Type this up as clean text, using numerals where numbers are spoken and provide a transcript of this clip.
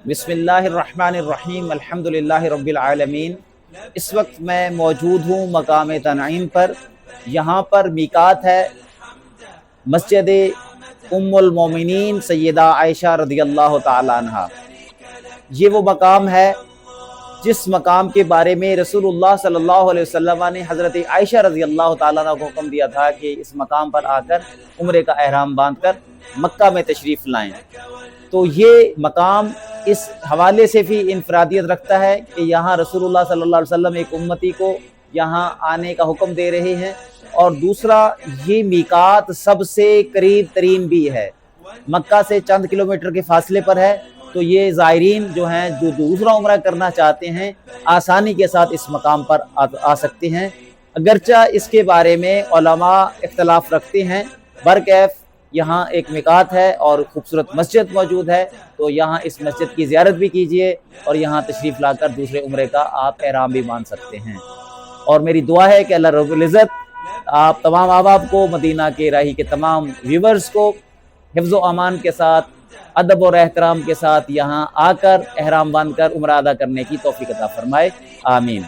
बिस्मिल्लाहिर्रहमानिर्रहीम अल्हम्दुलिल्लाहि रब्बिल आलमीन। इस वक्त मैं मौजूद हूँ मकाम तनईम पर। यहाँ पर मीकात है मस्जिद उम्मुल मोमिनीन सैयदा आयशा रज़ियल्लाहु ताला अन्हा। ये वो मकाम है जिस मकाम के बारे में रसूलुल्लाह सल्लल्लाहु अलैहि वसल्लम ने हज़रत आयशा रज़ियल्लाहु ताला अन्हा को हुक्म दिया था कि इस मकाम पर आकर उम्रे का एहराम बांधकर मक्का में तशरीफ़ लाएं। तो ये मकाम इस हवाले से भी इनफरादियत रखता है कि यहाँ रसूलुल्लाह सल्लल्लाहु अलैहि वसल्लम एक उम्मती को यहाँ आने का हुक्म दे रहे हैं, और दूसरा ये मीकात सबसे करीब तरीन भी है, मक्का से चंद किलोमीटर के फासले पर है। तो ये ज़ायरीन जो हैं जो दूसरा उम्रा करना चाहते हैं आसानी के साथ इस मकाम पर आ सकते हैं। अगरचा इसके बारे में उलमा इख्तलाफ रखते हैं, बरकैफ यहाँ एक मिकात है और खूबसूरत मस्जिद मौजूद है, तो यहाँ इस मस्जिद की ज़ियारत भी कीजिए और यहाँ तशरीफ़ लाकर दूसरे उम्रे का आप एहराम भी बांध सकते हैं। और मेरी दुआ है कि अल्लाह रब्बुल इज़्ज़त आप तमाम अहबाब को, मदीना के राही के तमाम व्यूवर्स को हिफ्ज़ व अमान के साथ, अदब और एहतराम के साथ यहाँ आकर एहराम बांध कर उम्रा अदा करने की तौफ़ीक़ अता फरमाए। आमीन।